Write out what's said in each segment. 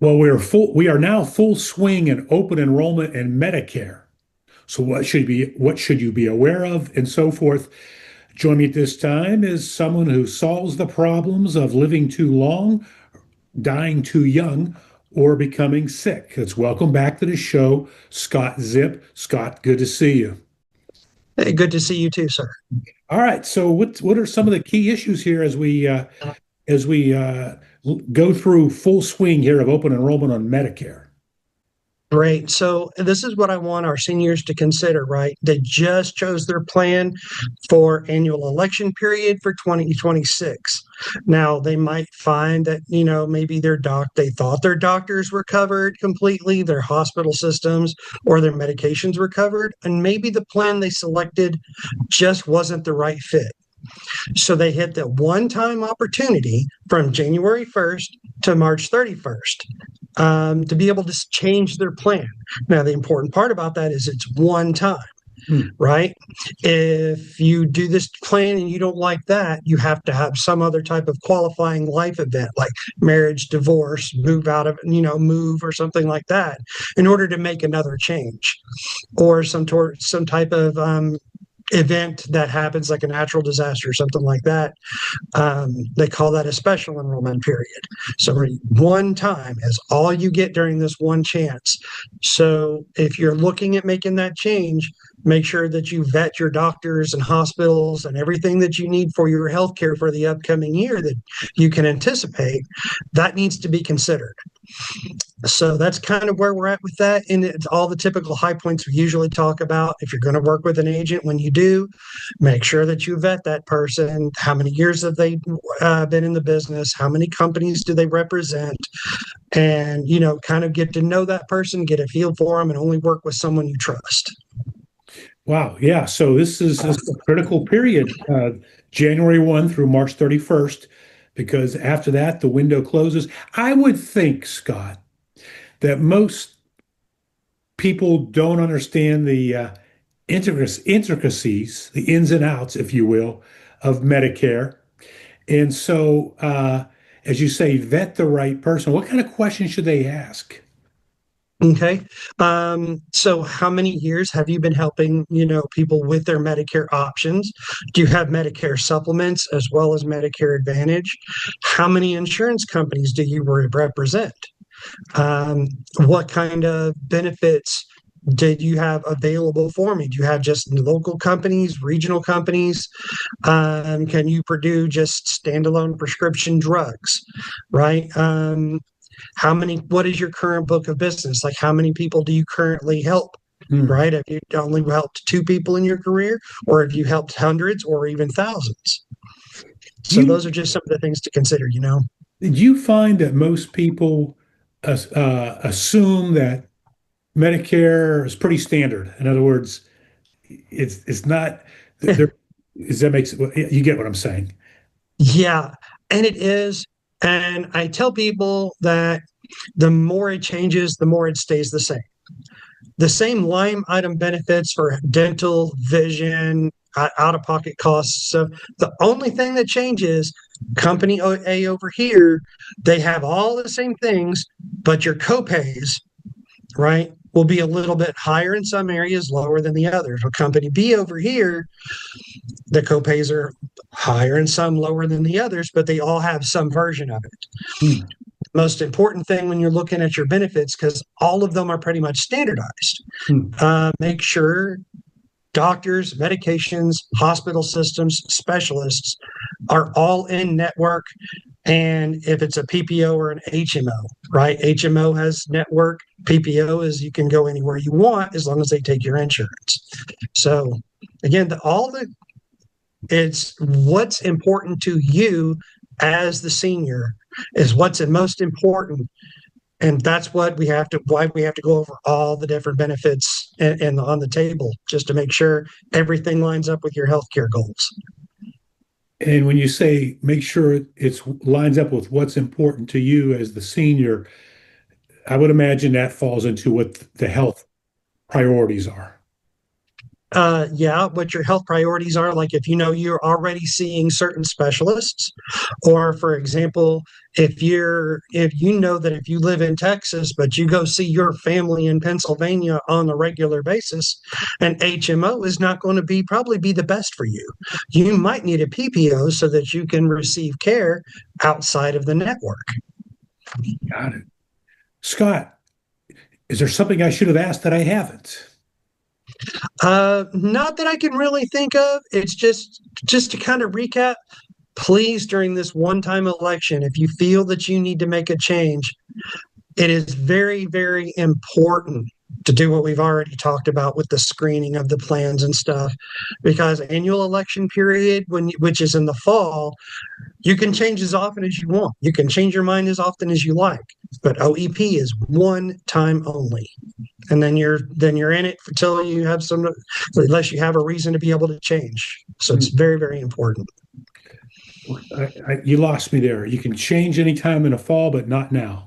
Well, we are now full swing in open enrollment and Medicare. So what should you be aware of and so forth? Join me at this time is someone who solves the problems of living too long, dying too young, or becoming sick. Let's welcome back to the show, Scott Zipp. Scott, good to see you. Hey, good to see you too, sir. All right. So what are some of the key issues here as we go through full swing here of open enrollment on Medicare? Great. So this is what I want our seniors to consider, right? They just chose their plan for annual election period for 2026. Now they might find that, maybe they thought their doctors were covered completely, their hospital systems or their medications were covered, and maybe the plan they selected just wasn't the right fit. So they hit the one-time opportunity from January 1st to March 31st to be able to change their plan. Now, the important part about that is it's one time, Hmm. right? If you do this plan and you don't like that, you have to have some other type of qualifying life event like marriage, divorce, move out of, move or something like that in order to make another change or some type of event that happens like a natural disaster or something like that. They call that a special enrollment period. So one time is all you get during this one chance. So if you're looking at making that change, make sure that you vet your doctors and hospitals and everything that you need for your health care for the upcoming year that you can anticipate. That needs to be considered. So that's kind of where we're at with that. And it's all the typical high points we usually talk about. If you're going to work with an agent, when you do, make sure that you vet that person. How many years have they been in the business? How many companies do they represent? And, kind of get to know that person, get a feel for them, and only work with someone you trust. Wow. Yeah. So this is a critical period, January 1 through March 31st, because after that, the window closes. I would think, Scott, that most people don't understand the intricacies, the ins and outs, if you will, of Medicare. And so, as you say, vet the right person. What kind of questions should they ask? Okay. So how many years have you been helping, people with their Medicare options? Do you have Medicare supplements as well as Medicare Advantage? How many insurance companies do you represent? Um, what kind of benefits did you have available for me? Do you have just local companies, regional companies? Can you produce just standalone prescription drugs, right? What is your current book of business? Like, how many people do you currently help? Hmm. Right? Have you only helped two people in your career, or have you helped hundreds or even thousands? Do So, you those are just some of the things to consider. did you find that most people assume that Medicare is pretty standard? In other words, it's not there. Is that makes you get what I'm saying? Yeah, and it is. And I tell people that the more it changes, the more it stays the same. The same line item benefits for dental, vision, out of pocket costs. So the only thing that changes, company A over here, they have all the same things, but your copays, right, will be a little bit higher in some areas, lower than the others. For company B over here, the copays are higher in some, lower than the others, but they all have some version of it. Hmm. Most important thing when you're looking at your benefits, because all of them are pretty much standardized, Hmm. make sure doctors, medications, hospital systems, specialists are all in network. And if it's a PPO or an HMO, right? HMO has network. PPO is you can go anywhere you want as long as they take your insurance. So again, it's what's important to you as the senior is what's the most important, and that's what we have to why we have to go over all the different benefits and on the table just to make sure everything lines up with your healthcare goals. And when you say make sure it's lines up with what's important to you as the senior, I would imagine that falls into what the health priorities are. Yeah, what your health priorities are. Like if you know you're already seeing certain specialists, or for example, if you know that if you live in Texas, but you go see your family in Pennsylvania on a regular basis, an HMO is not going to be probably be the best for you. You might need a PPO so that you can receive care outside of the network. Got it. Scott, is there something I should have asked that I haven't? Not that I can really think of. It's just to kind of recap. Please, during this one-time election, if you feel that you need to make a change, it is very, very important to do what we've already talked about with the screening of the plans and stuff, because annual election period, which is in the fall, you can change as often as you want. You can change your mind as often as you like, but OEP is one time only, and then you're in it until you have some, unless you have a reason to be able to change. So it's very, very important. You lost me there. You can change anytime in the fall, but not now.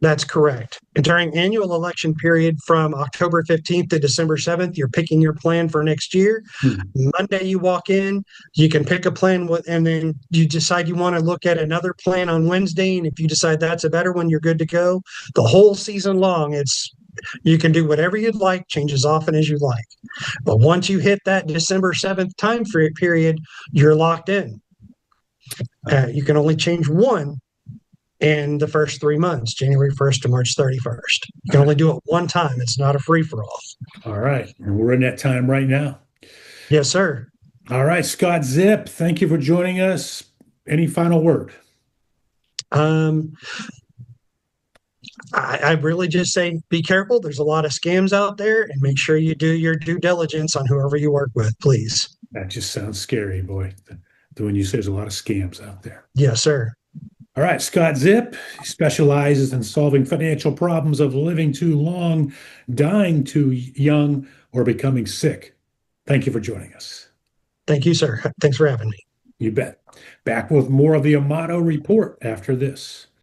That's correct. And during annual election period from October 15th to December 7th, you're picking your plan for next year. Hmm. Monday, you walk in, you can pick a plan and then you decide you want to look at another plan on Wednesday. And if you decide that's a better one, you're good to go. The whole season long, you can do whatever you'd like, change as often as you like. But once you hit that December 7th time period, you're locked in. You can only change one in the first 3 months, January 1st to March 31st. You can only do it one time. It's not a free for all. All right. And we're in that time right now. Yes, sir. All right, Scott Zipp, thank you for joining us. Any final word? Um, I really just say be careful. There's a lot of scams out there, and make sure you do your due diligence on whoever you work with, please. That just sounds scary, boy. When you say there's a lot of scams out there. Yes, sir. All right, Scott Zipp specializes in solving financial problems of living too long, dying too young, or becoming sick. Thank you for joining us. Thank you, sir. Thanks for having me. You bet. Back with more of the Amato Report after this.